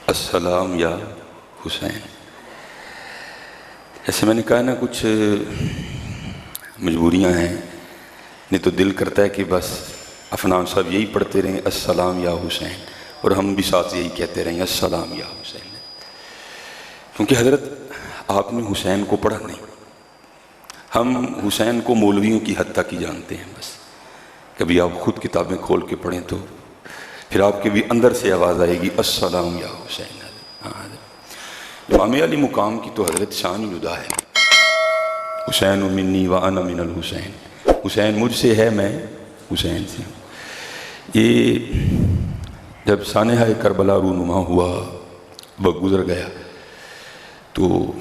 السلام یا حسین. جیسے میں نے کہا نا کچھ مجبوریاں ہیں، نہیں تو دل کرتا ہے کہ بس عفنان صاحب یہی پڑھتے رہیں السلام یا حسین، اور ہم بھی ساتھ یہی کہتے رہیں السلام یا حسین، کیونکہ حضرت آپ نے حسین کو پڑھا نہیں. ہم حسین کو مولویوں کی حد تک ہی جانتے ہیں. بس کبھی آپ خود کتابیں کھول کے پڑھیں تو پھر آپ کے بھی اندر سے آواز آئے گی السلام یا حسین. امام علی مقام کی تو حضرت شان ہی جدا ہے. حسین منی وانا من الحسین، حسین مجھ سے ہے، میں حسین سے ہوں. یہ جب سانحہ کربلا رونما ہوا، وقت گزر گیا، تو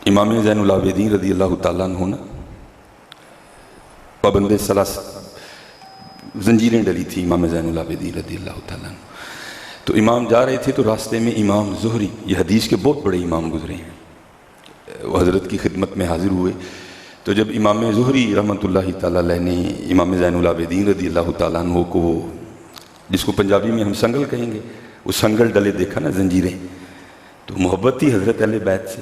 امام زین العابدین رضی اللہ تعالیٰ عنہ نا پابند ثلاث زنجیریں ڈلی تھی امام زین العابدین رضی اللہ تعالیٰ عنہ. تو امام جا رہے تھے تو راستے میں امام زہری، یہ حدیث کے بہت بڑے امام گزرے ہیں، وہ حضرت کی خدمت میں حاضر ہوئے. تو جب امام زہری رحمۃ اللہ تعالیٰ علیہ نے امام زین العابدین رضی اللہ تعالیٰ عنہ کو، جس کو پنجابی میں ہم سنگل کہیں گے، وہ سنگل ڈلے دیکھا نا، زنجیریں، تو محبت تھی حضرت اہل بیت سے،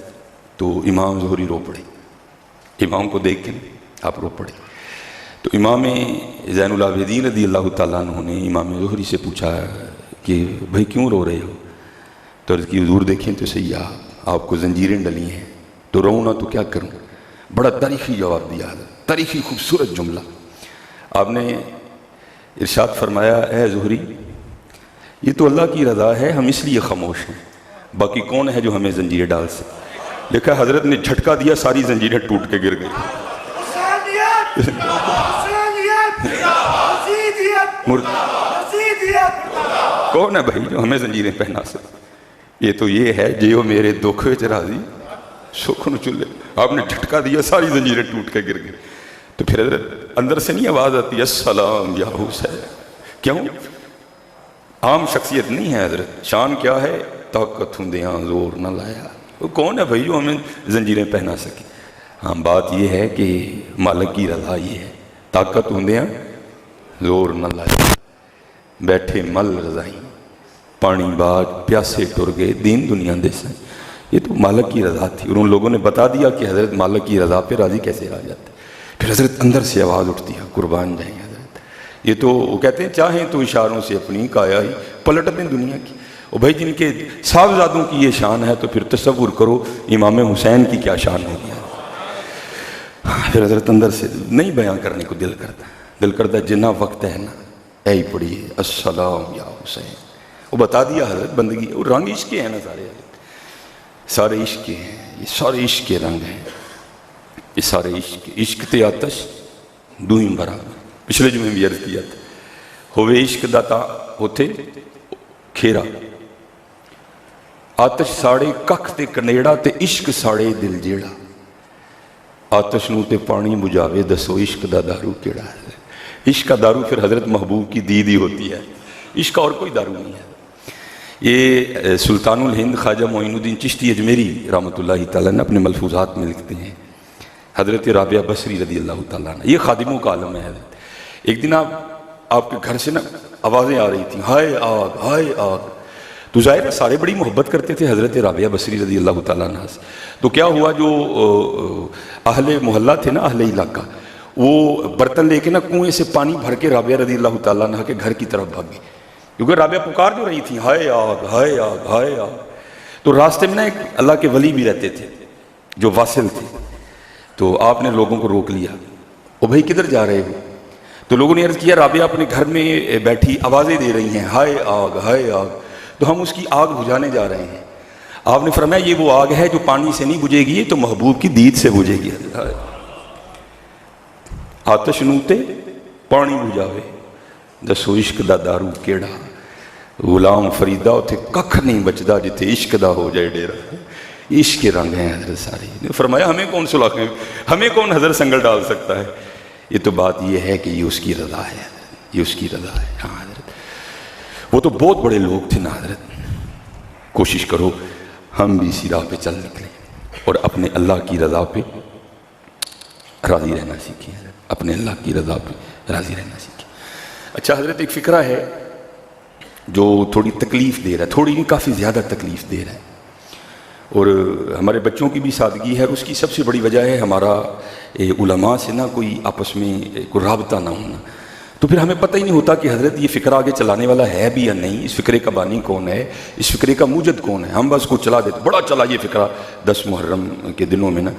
تو امام زہری رو پڑے. امام کو دیکھ کے آپ رو پڑے. تو امام زین العابدین رضی اللہ تعالیٰ عنہ نے امام زہری سے پوچھا کہ بھائی کیوں رو رہے ہو؟ تو عرض کی حضور دیکھیں تو صحیح، آپ کو زنجیریں ڈلی ہیں تو رو نہ تو کیا کروں. بڑا تاریخی جواب دیا، تاریخی خوبصورت جملہ. آپ نے ارشاد فرمایا اے زہری، یہ تو اللہ کی رضا ہے، ہم اس لیے خاموش ہیں، باقی کون ہے جو ہمیں زنجیریں ڈال سکے. دیکھا حضرت نے جھٹکا دیا، ساری زنجیریں ٹوٹ کے گر گئی. کون ہے بھائی جو ہمیں زنجیریں پہنا سکے؟ یہ تو یہ ہے جو میرے دکھ وچ راضی سکھ نو چلے. آپ نے جھٹکا دیا، ساری زنجیریں ٹوٹ کے گر گئی. تو پھر حضرت اندر سے نہیں آواز آتی السلام یا حسین؟ کیوں؟ عام شخصیت نہیں ہے حضرت. شان کیا ہے؟ طاقت ہوندیاں زور نہ لایا. وہ کون ہے بھائی جو ہمیں زنجیریں پہنا سکے؟ ہاں بات یہ ہے کہ مالک کی رضا یہ ہے، طاقت ہوندیاں زور نہ لایا. بیٹھے مل رضائی پانی باج پیاسے ٹر گئے دین دنیا دے سائیں. یہ تو مالک کی رضا تھی، اور ان لوگوں نے بتا دیا کہ حضرت مالک کی رضا پہ راضی کیسے آ جاتے. پھر حضرت اندر سے آواز اٹھتی ہے قربان جائیں حضرت. یہ تو وہ کہتے ہیں چاہیں تو اشاروں سے اپنی کایا ہی پلٹ دیں دنیا کی. اور بھائی جن کے صاحبزادوں کی یہ شان ہے تو پھر تصور کرو امام حسین کی کیا شان ہوگی. پھر حضرت اندر سے نہیں بیان کرنے کو دل کرتا جنہ وقت ہے نا اے ہی پڑھیے السلام یا حسین. وہ بتا دیا حضرت بندگی، وہ رنگ عشق کے ہیں نا سارے، سارے عشق کے ہیں، یہ سارے عشق کے رنگ ہیں، یہ سارے عشق تے آتش دوئیں برابر. پچھلے جمعے بھی عرض کیا تھا ہوئے عشق داتا ہوتے کھیرا، آتش ساڑے ککھ تے کنیڑا تے عشق ساڑے دل جیڑا. آتش نو تے پانی بجھاوے دسو عشق دا دارو کیڑا ہے. عشق کا دارو پھر حضرت محبوب کی دید ہی ہوتی ہے، عشق کا اور کوئی دارو نہیں ہے. یہ سلطان الہند خواجہ معین الدین چشتی اجمیری رحمۃ اللہ تعالیٰ نے اپنے ملفوظات میں لکھتے ہیں، حضرت رابعہ بصری رضی اللہ تعالیٰ عنہ، یہ خادموں کا عالم ہے حضرت. ایک دن آپ کے گھر سے نا آوازیں آ رہی تھیں ہائے آگ ہائے آگ. تو ظاہر ہے سارے بڑی محبت کرتے تھے حضرت رابعہ بصری رضی اللہ تعالیٰ عنہ سے. تو کیا ہوا، جو اہل محلہ تھے نا، اہل علاقہ، وہ برتن لے کے نا کنویں سے پانی بھر کے رابعہ رضی اللہ تعالیٰ عنہ کے گھر کی طرف بھاگی، کیونکہ رابعہ پکار جو رہی تھی ہائے آگ ہائے آگ ہائے آگ. تو راستے میں نا ایک اللہ کے ولی بھی رہتے تھے جو واصل تھے. تو آپ نے لوگوں کو روک لیا، او بھائی کدھر جا رہے ہو؟ تو لوگوں نے عرض کیا رابعہ اپنے گھر میں بیٹھی آوازیں دے رہی ہیں ہائے آگ ہائے آگ، تو ہم اس کی آگ بجھانے جا رہے ہیں. آپ نے فرمایا یہ وہ آگ ہے جو پانی سے نہیں بجھے گی، یہ تو محبوب کی دید سے بجھے گی. آتش نوتے پانی بجھاوے دسو عشق دا دارو کیڑا. غلام فریدا اتھے ککھ نہیں بچدا جتھے عشق دا ہو جائے ڈیرا. عشق کے رنگ ہیں حضرت سارے. فرمایا ہمیں کون سلاخیں، ہمیں کون حضرت سنگل ڈال سکتا ہے. یہ تو بات یہ ہے کہ یہ اس کی رضا ہے، یہ اس کی رضا ہے. ہاں حضرت وہ تو بہت بڑے لوگ تھے نا حضرت. کوشش کرو ہم بھی اسی راہ پہ چل نکلیں اور اپنے اللہ کی رضا پہ راضی رہنا سیکھیں، اپنے اللہ کی رضا پہ راضی رہنا سیکھیں. اچھا حضرت ایک فکرہ ہے جو تھوڑی تکلیف دے رہا ہے، تھوڑی نہیں کافی زیادہ تکلیف دے رہا ہے، اور ہمارے بچوں کی بھی سادگی ہے، اور اس کی سب سے بڑی وجہ ہے ہمارا علماء سے نا کوئی آپس میں کوئی رابطہ نہ ہونا. تو پھر ہمیں پتہ ہی نہیں ہوتا کہ حضرت یہ فکرہ آگے چلانے والا ہے بھی یا نہیں، اس فکرے کا بانی کون ہے، اس فکرے کا موجد کون ہے. ہم بس کو چلا دیتے، بڑا چلا یہ فکرہ 10 محرم کے دنوں میں نا،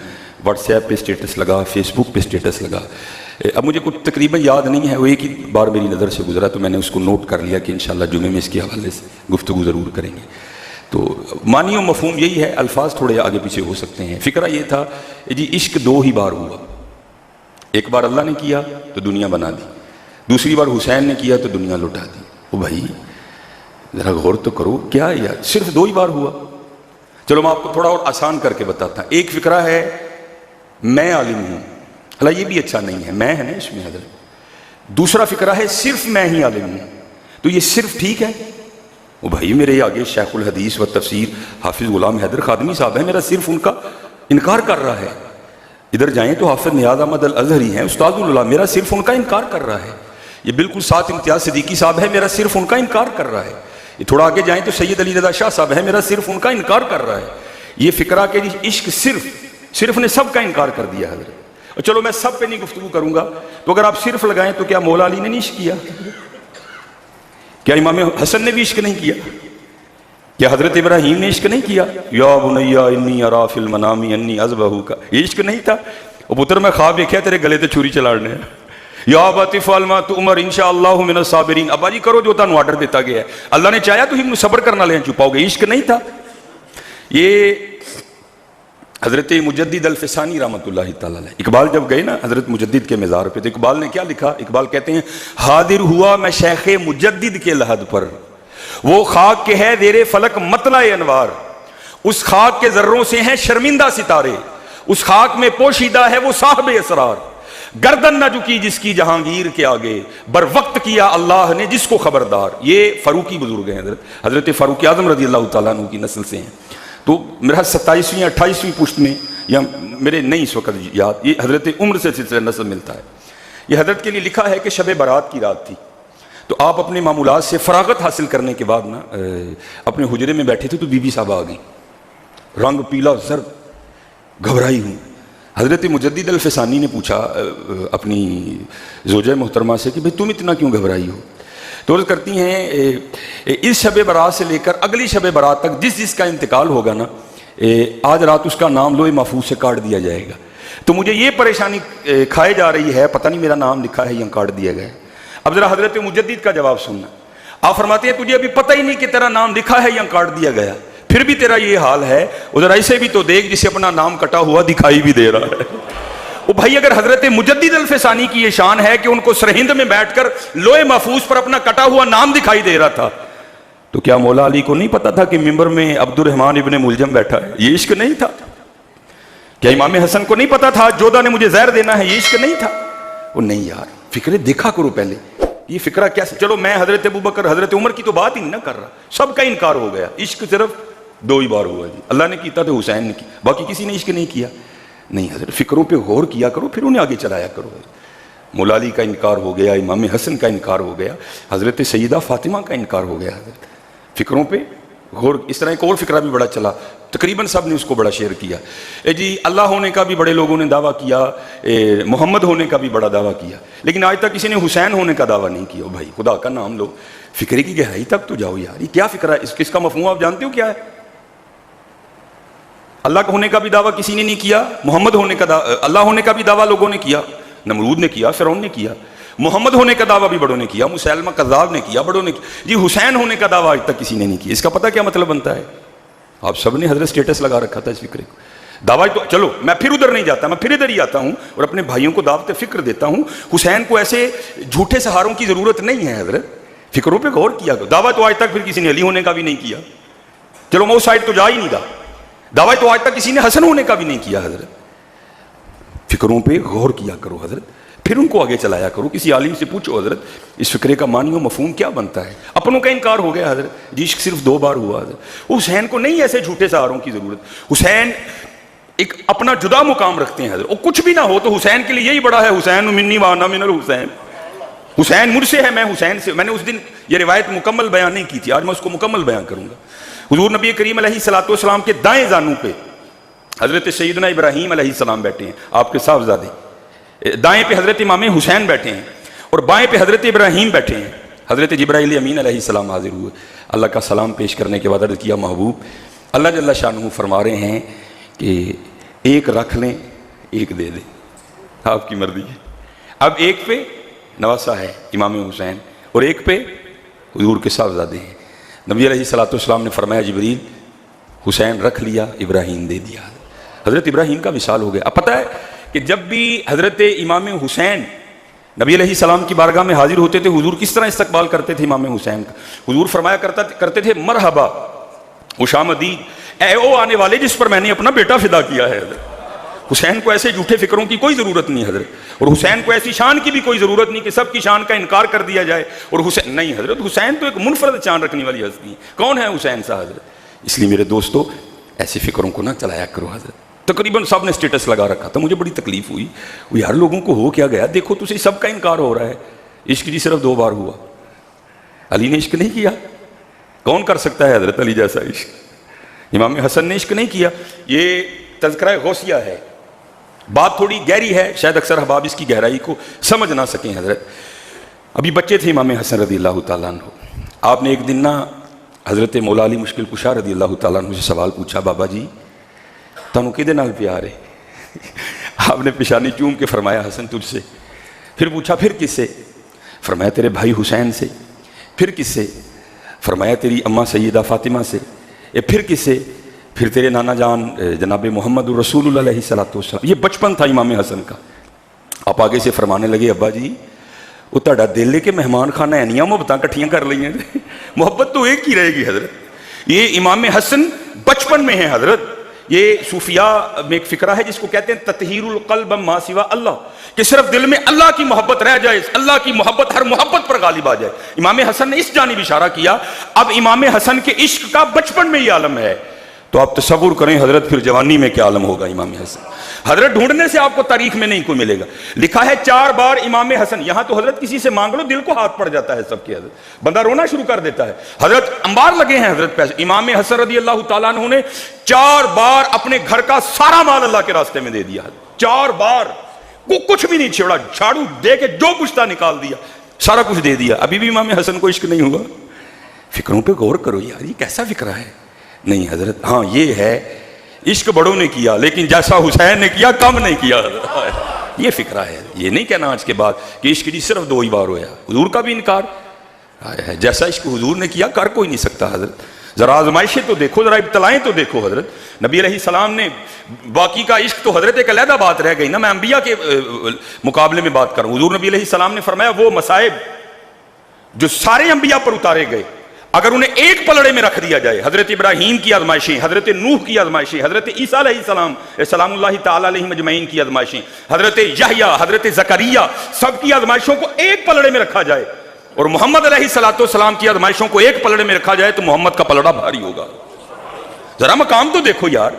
واٹس ایپ پہ اسٹیٹس لگا، فیس بک پہ اسٹیٹس لگا. اب مجھے کچھ تقریباً یاد نہیں ہے، وہ ایک ہی بار میری نظر سے گزرا تو میں نے اس کو نوٹ کر لیا کہ انشاءاللہ جمعے میں اس کے حوالے سے گفتگو ضرور کریں گے. تو معنی و مفہوم یہی ہے، الفاظ تھوڑے آگے پیچھے ہو سکتے ہیں. فکرہ یہ تھا جی عشق 2 ہی بار ہوا، ایک بار اللہ نے کیا تو دنیا بنا دی، دوسری بار حسین نے کیا تو دنیا لٹا دی. او بھائی ذرا غور تو کرو، کیا یار صرف 2 ہی بار ہوا. چلو میں آپ کو تھوڑا اور آسان کر کے بتاتا ہوں. ایک فکرہ ہے میں عالم ہوں، اللہ یہ بھی اچھا نہیں ہے، میں ہے نا اس میں حضرت. دوسرا فکرہ ہے صرف میں ہی عالم ہوں، تو یہ صرف ٹھیک ہے؟ وہ بھائی میرے آگے شیخ الحدیث و تفسیر حافظ غلام حیدر خادمی صاحب ہیں، میرا صرف ان کا انکار کر رہا ہے. ادھر جائیں تو حافظ نیاز احمد الازہری ہیں، استاد العلماء، میرا صرف ان کا انکار کر رہا ہے. یہ بالکل ساتھ امتیاز صدیقی صاحب ہے، میرا صرف ان کا انکار کر رہا ہے. یہ تھوڑا آگے جائیں تو سید علی رضا شاہ صاحب ہے، میرا صرف ان کا انکار کر رہا ہے. یہ فکرہ کہ عشق صرف نے سب کا انکار کر دیا حضرت. اور چلو میں سب پہ نہیں گفتگو کروں گا، تو اگر آپ صرف لگائیں تو کیا مولا علی نے نہیں عشق کیا؟ کیا امام حسن نے بھی عشق نہیں کیا؟ کیا حضرت ابراہیم نے عشق نہیں کیا؟ یا بنی انی ارا فی المنام انی اذبحک، یہ عشق نہیں تھا؟ او پتر میں خواب دیکھا تیرے گلے تے چھری چلاڑنے ہیں. یا ابت افعل ما تؤمر انشاءاللہ من الصابرین، ابا جی کرو جو تانوں آرڈر دیتا گیا ہے، اللہ نے چاہیا تو ہم صبر کرنا لیں چھپاؤ گے. عشق نہیں تھا؟ یہ حضرت مجدد الفسانی رحمۃ اللہ تعالیٰ علیہ، اقبال جب گئے نا حضرت مجدد کے مزار پہ تو اقبال نے کیا لکھا؟ اقبال کہتے ہیں حاضر ہوا میں شیخ مجدد کے لحد پر، وہ خاک کے ہے زیر فلک مطلع انوار، اس خاک کے ذروں سے ہیں شرمندہ ستارے، اس خاک میں پوشیدہ ہے وہ صاحب اسرار، گردن نہ جھکی جس کی جہانگیر کے آگے، بر وقت کیا اللہ نے جس کو خبردار. یہ فاروقی بزرگ ہیں، حضرت فاروق اعظم رضی اللہ تعالیٰ عنہ کی نسل سے ہیں. تو میرا 27ویں 28ویں پشت میں، یا میرے نہیں اس وقت یاد، یہ حضرت عمر سے سلسلہ نسل ملتا ہے. یہ حضرت کے لیے لکھا ہے کہ شب برات کی رات تھی، تو آپ اپنے معمولات سے فراغت حاصل کرنے کے بعد نا اپنے حجرے میں بیٹھے تھے تو بی بی صاحبہ آ گئی، رنگ پیلا زرد، گھبرائی ہوں. حضرت مجدد الفسانی نے پوچھا اپنی زوجہ محترمہ سے کہ بھئی تم اتنا کیوں گھبرائی ہو؟ تو عرض کرتی ہیں اس شب برات سے لے کر اگلی شب برات تک جس کا انتقال ہوگا نا، آج رات اس کا نام لوح محفوظ سے کاٹ دیا جائے گا. تو مجھے یہ پریشانی کھائے جا رہی ہے، پتہ نہیں میرا نام لکھا ہے یا کاٹ دیا گیا ہے. اب ذرا حضرت مجدد کا جواب سننا. آپ فرماتے ہیں تجھے ابھی پتہ ہی نہیں کہ تیرا نام لکھا ہے یا کاٹ دیا گیا، پھر بھی تیرا یہ حال ہے، ادھر ایسے بھی تو دیکھ جسے اپنا نام کٹا ہوا دکھائی بھی دے رہا ہے. وہ بھائی اگر حضرت مجدد الفسانی کی یہ شان ہے کہ ان کو سرہند میں بیٹھ کر لوح محفوظ پر اپنا کٹا ہوا نام دکھائی دے رہا تھا، تو کیا مولا علی کو نہیں پتا تھا کہ ممبر میں عبد الرحمن ابن ملجم بیٹھا ہے؟ یہ عشق نہیں تھا؟ کیا امام حسن کو نہیں پتا تھا جودہ نے مجھے زہر دینا ہے؟ یہ عشق نہیں تھا؟ وہ نہیں یار، فکرے دیکھا کرو پہلے یہ فکرہ کیا. چلو میں حضرت ابوبکر حضرت عمر کی تو بات ہی نہیں نہ کر رہا، سب کا انکار ہو گیا. عشق صرف 2 ہی بار ہوا جی، اللہ نے کیتا تو حسین نے کی، باقی کسی نے عشق نہیں کیا. نہیں حضرت فکروں پہ غور کیا کرو، پھر انہیں آگے چلایا کرو. مولا علی کا انکار ہو گیا، امام حسن کا انکار ہو گیا، حضرت سیدہ فاطمہ کا انکار ہو گیا. حضرت فکروں پہ غور. اس طرح ایک اور فکرہ بھی بڑا چلا، تقریباً سب نے اس کو بڑا شیئر کیا. جی اللہ ہونے کا بھی بڑے لوگوں نے دعویٰ کیا، محمد ہونے کا بھی بڑا دعویٰ کیا، لیکن آج تک کسی نے حسین ہونے کا دعویٰ نہیں کیا. بھائی خدا کا نام لو، فکرے کی گہرائی تک تو جاؤ یار. یہ کیا فکرہ ہے؟ اس کا مفہوم آپ جانتے ہو کیا ہے؟ اللہ کا ہونے کا بھی دعویٰ کسی نے نہیں کیا، محمد ہونے کا اللہ ہونے کا بھی دعویٰ لوگوں نے کیا، نمرود نے کیا، فرعون نے کیا. محمد ہونے کا دعویٰ بھی بڑوں نے کیا، مسیلمہ کذاب نے کیا، بڑوں نے کیا. جی حسین ہونے کا دعویٰ آج تک کسی نے نہیں کیا. اس کا پتہ کیا مطلب بنتا ہے؟ آپ سب نے حضرت سٹیٹس لگا رکھا تھا اس فکرے کو. دعویٰ تو چلو میں پھر ادھر نہیں جاتا، میں پھر ادھر ہی آتا ہوں اور اپنے بھائیوں کو دعوت فکر دیتا ہوں. حسین کو ایسے جھوٹے سہاروں کی ضرورت نہیں ہے حضرت، فکروں پہ غور کیا کرو. دعویٰ تو آج تک پھر کسی نے علی ہونے کا بھی نہیں کیا. چلو میں اس سائڈ تو جا ہی نہیں رہا. دعویٰ تو آج تک کسی نے حسن ہونے کا بھی نہیں کیا. حضرت فکروں پہ غور کیا کرو حضرت، پھر ان کو آگے چلایا کرو. کسی عالم سے پوچھو حضرت اس فکرے کا معنی و مفہوم کیا بنتا ہے. اپنوں کا انکار ہو گیا حضرت، عشق صرف 2 بار ہوا. حضرت حسین کو نہیں ایسے جھوٹے سہاروں کی ضرورت. حسین ایک اپنا جدا مقام رکھتے ہیں حضرت. اور کچھ بھی نہ ہو تو حسین کے لیے یہی بڑا ہے، حسین منی وانا من الحسین. حسین مجھ سے ہے، میں حسین سے. میں نے اس دن یہ روایت مکمل بیان نہیں کی تھی، آج میں اس کو مکمل بیان کروں گا. حضور نبی کریم علیہ الصلوۃ والسلام کے دائیں زانو پہ حضرت سیدنا ابراہیم علیہ السلام بیٹھے ہیں، آپ کے صاحبزادے. دائیں پہ حضرت امام حسین بیٹھے ہیں اور بائیں پہ حضرت ابراہیم بیٹھے ہیں. حضرت جبرائیل امین علیہ السلام حاضر ہوئے. اللہ کا سلام پیش کرنے کے بعد عرض کیا محبوب اللہ جل شانہ فرما رہے ہیں کہ ایک رکھ لیں ایک دے دیں، آپ کی مرضی ہے. اب ایک پہ نواسا ہے امام حسین اور ایک پہ حضور کے صاحبزادے ہیں. نبی علیہ الصلوۃ والسلام نے فرمایا جبریل حسین رکھ لیا، ابراہیم دے دیا. حضرت ابراہیم کا وصال ہو گیا. اب پتہ ہے کہ جب بھی حضرت امام حسین نبی علیہ السلام کی بارگاہ میں حاضر ہوتے تھے حضور کس طرح استقبال کرتے تھے امام حسین کا؟ حضور فرمایا کرتے تھے مرحبا خوشامدید، اے او آنے والے جس پر میں نے اپنا بیٹا فدا کیا ہے. حضرت حسین کو ایسے جھوٹے فکروں کی کوئی ضرورت نہیں حضرت، اور حسین کو ایسی شان کی بھی کوئی ضرورت نہیں کہ سب کی شان کا انکار کر دیا جائے. اور حسین نہیں حضرت، حسین تو ایک منفرد شان رکھنے والی ہستی ہے. کون ہے حسین صاحب حضرت؟ اس لیے میرے دوستو ایسی فکروں کو نہ چلایا کرو حضرت. تقریباً سب نے سٹیٹس لگا رکھا تھا، مجھے بڑی تکلیف ہوئی. وہ یار لوگوں کو ہو کیا گیا؟ دیکھو تجھے سب کا انکار ہو رہا ہے. عشق جی صرف 2 بار ہوا. علی نے عشق نہیں کیا. کون کر سکتا ہے حضرت علی جیسا عشق؟ امام حسن نے عشق نہیں کیا. یہ تذکرہ غوثیہ ہے، بات تھوڑی گہری ہے، شاید اکثر احباب اس کی گہرائی کو سمجھ نہ سکیں. حضرت ابھی بچے تھے امام حسن رضی اللہ تعالیٰ عنہ. آپ نے ایک دن نا حضرت مولا علی مشکل کشا رضی اللہ تعالیٰ عنہ سے سوال پوچھا، بابا جی تانوں کدے نال پیار ہے؟ آپ نے پیشانی چوم کے فرمایا حسن تجھ سے. پھر پوچھا پھر کس سے؟ فرمایا تیرے بھائی حسین سے. پھر کس سے؟ فرمایا تیری اماں سیدہ فاطمہ سے. پھر کس سے؟ پھر تیرے نانا جان جناب محمد رسول اللہ علیہ الصلوۃ والسلام. یہ بچپن تھا امام حسن کا. آپ آگے سے فرمانے لگے ابا جی وہ تہاڈا دل لے کے مہمان خانہ اینیاں محبتاں کٹھیاں کر لئی ہیں. محبت تو ایک ہی رہے گی حضرت. یہ امام حسن بچپن میں ہے حضرت. یہ صوفیاء میں ایک فکرہ ہے جس کو کہتے ہیں تطہیر القلب ما سوا اللہ، کہ صرف دل میں اللہ کی محبت رہ جائے، اللہ کی محبت ہر محبت پر غالب آ جائے. امام حسن نے اس جانب اشارہ کیا. اب امام حسن کے عشق کا بچپن میں یہ عالم ہے تو آپ تصور کریں حضرت پھر جوانی میں کیا عالم ہوگا امام حسن. حضرت ڈھونڈنے سے آپ کو تاریخ میں نہیں کوئی ملے گا. لکھا ہے 4 بار امام حسن، یہاں تو حضرت کسی سے مانگ لو دل کو ہاتھ پڑ جاتا ہے سب کے، حضرت بندہ رونا شروع کر دیتا ہے. حضرت انبار لگے ہیں حضرت پیسے. امام حسن رضی اللہ تعالیٰ عنہ نے 4 بار اپنے گھر کا سارا مال اللہ کے راستے میں دے دیا. 4 بار کچھ بھی نہیں چھوڑا، جھاڑو دے کے جو کچھ تھا نکال دیا، سارا کچھ دے دیا. ابھی بھی امام حسن کو عشق نہیں ہوا. فکروں پہ غور کرو یار، یہ کیسا فکرہ ہے؟ نہیں حضرت، ہاں یہ ہے عشق بڑوں نے کیا لیکن جیسا حسین نے کیا کم نہیں کیا. یہ فکرہ ہے. یہ نہیں کہنا آج کے بعد کہ عشق جی صرف 2 ہی بار ہوا. حضور کا بھی انکار ہے. جیسا عشق حضور نے کیا کر کوئی نہیں سکتا حضرت. ذرا آزمائشیں تو دیکھو، ذرا ابتلائیں تو دیکھو حضرت. نبی علیہ السلام نے باقی کا عشق تو حضرت ایک علیحدہ بات رہ گئی نا. میں انبیاء کے مقابلے میں بات کروں. حضور نبی علیہ السلام نے فرمایا وہ مصائب جو سارے انبیاء پر اتارے گئے اگر انہیں ایک پلڑے میں رکھ دیا جائے، حضرت ابراہیم کی آزمائشیں، حضرت نوح کی آزمائشیں، حضرت عیسیٰ علیہ السلام سلام اللہ تعالیٰ علیہ مجمعین کی آزمائشیں، حضرت یحییٰ، حضرت زکریا، سب کی آزمائشوں کو ایک پلڑے میں رکھا جائے اور محمد علیہ الصلوۃ والسلام کی آزمائشوں کو ایک پلڑے میں رکھا جائے تو محمد کا پلڑا بھاری ہوگا. ذرا مقام تو دیکھو یار.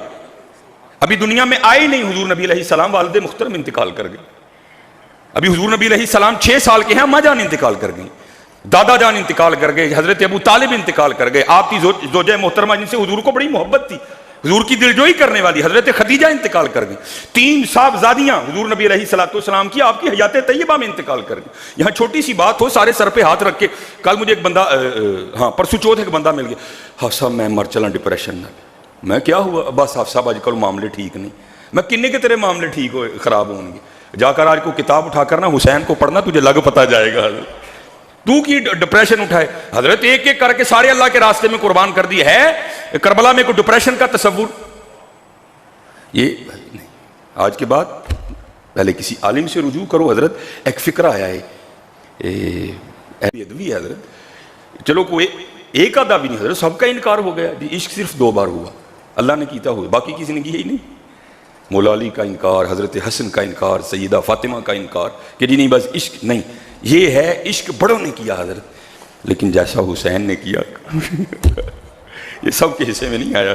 ابھی دنیا میں آئے نہیں حضور نبی علیہ السلام، والد محترم انتقال کر گئے. ابھی حضور نبی علیہ السلام 6 سال کے ہیں، اماں جان انتقال کر گئی، دادا جان انتقال کر گئے، حضرت ابو طالب انتقال کر گئے. آپ کی زوجہ محترمہ جن سے حضور کو بڑی محبت تھی، حضور کی دلجوئی کرنے والی حضرت خدیجہ انتقال کر گئی. 3 صاحبزادیاں حضور نبی علیہ الصلوۃ والسلام کی آپ کی حیات طیبہ میں انتقال کر گئی. یہاں چھوٹی سی بات ہو، سارے سر پہ ہاتھ رکھ کے. کل مجھے ایک بندہ پرسوں چوتھ ایک بندہ مل گیا، حافظ صاحب میں مر چلا ڈپریشن میں. میں کیا ہوا؟ بس حافظ صاحب آج کل معاملے ٹھیک نہیں. میں کنے کے تیرے معاملے ٹھیک ہوئے خراب ہوں گے؟ جا کر آج کو کتاب اٹھا کر نا حسین کو پڑھنا، تجھے لگ پتہ جائے گا. تو کی ڈپریشن اٹھائے حضرت ایک ایک کر کے سارے اللہ کے راستے میں قربان کر دی ہے. کربلا میں کوئی ڈپریشن کا تصور یہ نہیں. آج کے بعد پہلے کسی عالم سے رجوع کرو حضرت. ایک فکرہ آیا ہے ادوی ہے حضرت، چلو کوئی ایک آدھا بھی نہیں حضرت، سب کا انکار ہو گیا. عشق صرف 2 بار ہوا، اللہ نے کیتا ہوا، باقی کسی نے کیا ہی نہیں. مولا علی کا انکار، حضرت حسن کا انکار، سیدہ فاطمہ کا انکار کہ جی نہیں بس عشق نہیں. یہ ہے عشق بڑوں نے کیا حضرت، لیکن جیسا حسین نے کیا یہ سب کے حصے میں نہیں آیا.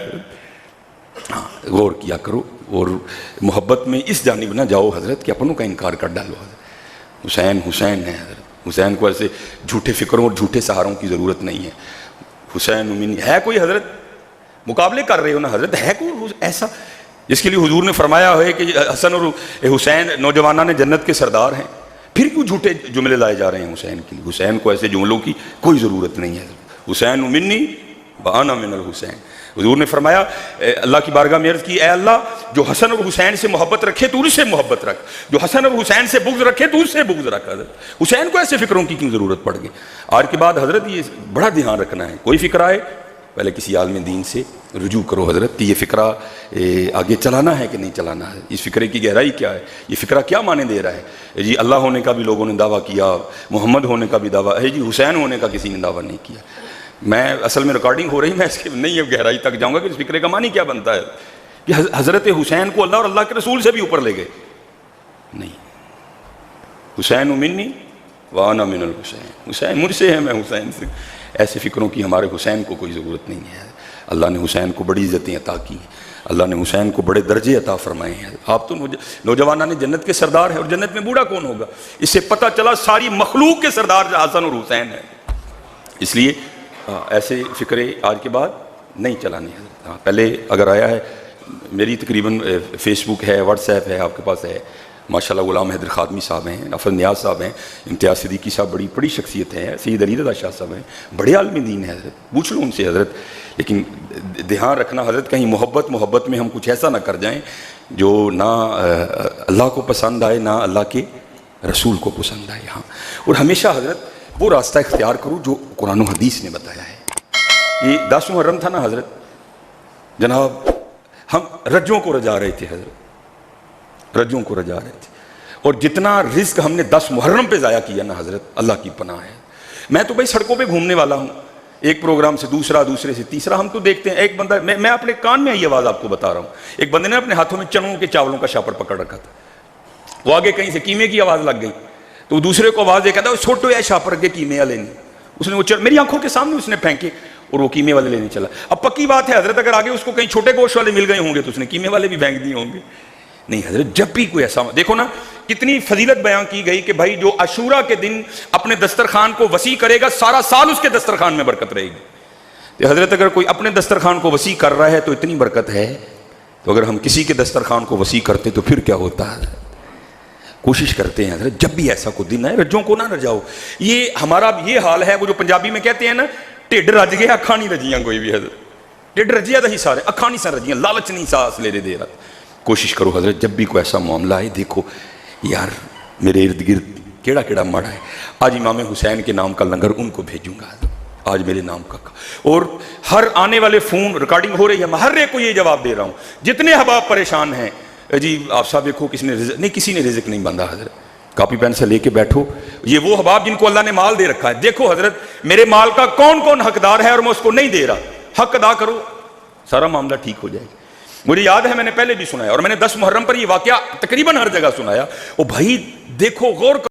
ہاں غور کیا کرو اور محبت میں اس جانب نہ جاؤ حضرت کہ اپنوں کا انکار کر ڈالو. حضرت حسین حسین ہے حضرت، حسین کو ایسے جھوٹے فکروں اور جھوٹے سہاروں کی ضرورت نہیں ہے. حسین منی ہے کوئی حضرت مقابلے کر رہے ہو نا حضرت, ہے کوئی ایسا جس کے لیے حضور نے فرمایا ہے کہ حسن اور حسین نوجوانان جنت کے سردار ہیں؟ پھر کیوں جھوٹے جملے لائے جا رہے ہیں حسین کے لیے؟ حسین کو ایسے جملوں کی کوئی ضرورت نہیں ہے. حسین منی وانا من الحسین. حضور نے فرمایا, اللہ کی بارگاہ میں عرض کی, اے اللہ جو حسن اور حسین سے محبت رکھے تو ان سے محبت رکھ, جو حسن اور حسین سے بغض رکھے تو ان سے بغض رکھ. حضرت حسین کو ایسے فکروں کی کیوں ضرورت پڑ گئی؟ آج کے بعد حضرت یہ بڑا دھیان رکھنا ہے, کوئی فکر آئے پہلے کسی عالم دین سے رجوع کرو حضرت کہ یہ فکرہ آگے چلانا ہے کہ نہیں چلانا ہے, اس فکرے کی گہرائی کیا ہے, یہ فکرہ کیا معنی دے رہا ہے. جی اللہ ہونے کا بھی لوگوں نے دعویٰ کیا, محمد ہونے کا بھی دعویٰ ہے, جی حسین ہونے کا کسی نے دعویٰ نہیں کیا. میں اصل میں ریکارڈنگ ہو رہی, میں اس کے نہیں گہرائی تک جاؤں گا کہ اس فکرے کا معنی کیا بنتا ہے کہ حضرت حسین کو اللہ اور اللہ کے رسول سے بھی اوپر لے گئے. نہیں, حسین منی وانا من الحسین, حسین مجھ سے ہے میں حسین سے. ایسے فکروں کی ہمارے حسین کو کوئی ضرورت نہیں ہے. اللہ نے حسین کو بڑی عزتیں عطا کی ہیں, اللہ نے حسین کو بڑے درجے عطا فرمائے ہیں. آپ تو نوجوانان جنت کے سردار ہیں, اور جنت میں بوڑھا کون ہوگا؟ اس سے پتہ چلا ساری مخلوق کے سردار حسن اور حسین ہیں. اس لیے ایسے فکرے آج کے بعد نہیں چلانے ہیں. پہلے اگر آیا ہے, میری تقریباً فیس بک ہے, واٹس ایپ ہے, آپ کے پاس ہے ماشاءاللہ. غلام حیدر خادمی صاحب ہیں, نفر نیاز صاحب ہیں, امتیاز صدیقی صاحب بڑی بڑی شخصیت ہیں, سید علی رضا شاہ صاحب ہیں, بڑے عالم دین ہیں حضرت, پوچھ لو ان سے حضرت. لیکن دھیان رکھنا حضرت کہیں محبت میں ہم کچھ ایسا نہ کر جائیں جو نہ اللہ کو پسند آئے نہ اللہ کے رسول کو پسند آئے. ہاں, اور ہمیشہ حضرت وہ راستہ اختیار کرو جو قرآن و حدیث نے بتایا ہے. یہ 10 محرم تھا نا حضرت, جناب ہم رجوں کو رجا رہے تھے حضرت, رجوں کو رجا رہے تھے, اور جتنا رزق ہم نے 10 محرم پہ ضائع کیا نا حضرت, اللہ کی پناہ ہے. میں تو بھائی سڑکوں پہ گھومنے والا ہوں, ایک پروگرام سے دوسرا, دوسرے سے تیسرا, ہم تو دیکھتے ہیں. ایک بندہ, میں اپنے کان میں یہ آواز آپ کو بتا رہا ہوں, ایک بندے نے اپنے ہاتھوں میں چنوں کے چاولوں کا شاپر پکڑ رکھا تھا, وہ آگے کہیں سے قیمے کی آواز لگ گئی, تو دوسرے کو آواز دے کہتا ہے وہ چھوٹو یا شاپر کے قیمے والے نہیں. اس نے وہ میری آنکھوں کے سامنے اس نے پھینکے اور وہ قیمے والے لینے چلا. اب پکی بات ہے حضرت, اگر آگے اس کو کہیں چھوٹے گوشت والے مل گئے ہوں گے تو اس نے قیمے والے بھی پھینک دیے ہوں گے. نہیں حضرت, جب بھی کوئی ایسا, دیکھو نا کتنی فضیلت بیان کی گئی کہ بھائی جو عاشورہ کے دن اپنے دسترخوان کو وسیع کرے گا, سارا سال اس کے دسترخوان میں برکت رہے گی. تو حضرت اگر کوئی اپنے دسترخوان کو وسیع کر رہا ہے تو اتنی برکت ہے, تو اگر ہم کسی کے دسترخوان کو وسیع کرتے تو پھر کیا ہوتا ہے. کوشش کرتے ہیں حضرت جب بھی ایسا کوئی دن ہے, رجوں کو نہ رجاؤ. یہ ہمارا یہ حال ہے, وہ جو پنجابی میں کہتے ہیں نا, ٹھڈ رج گیا اکھاں نہیں رجیاں. کوئی بھی حضرت ٹھڈ رجیا تو ہی سارے, اکھاں نہیں سن رجیاں, لالچ نہیں ساس لے دے رہا. کوشش کرو حضرت جب بھی کوئی ایسا معاملہ ہے, دیکھو یار میرے ارد گرد کیڑا کیڑا مڑا ہے, آج امام حسین کے نام کا لنگر ان کو بھیجوں گا, آج میرے نام کا. اور ہر آنے والے فون ریکارڈنگ ہو رہی ہے, میں ہر ایک کو یہ جواب دے رہا ہوں, جتنے احباب پریشان ہیں, جی آپ صاحب دیکھو کسی نے رزق نہیں, کسی نے رزق نہیں باندھا حضرت. کاپی پین سے لے کے بیٹھو, یہ وہ احباب جن کو اللہ نے مال دے رکھا ہے, دیکھو حضرت میرے مال کا کون کون حقدار ہے اور میں اس کو نہیں دے رہا, حق ادا کرو, سارا معاملہ ٹھیک ہو جائے گا. مجھے یاد ہے میں نے پہلے بھی سنایا, اور میں نے 10 محرم پر یہ واقعہ تقریباً ہر جگہ سنایا. او بھائی دیکھو, غور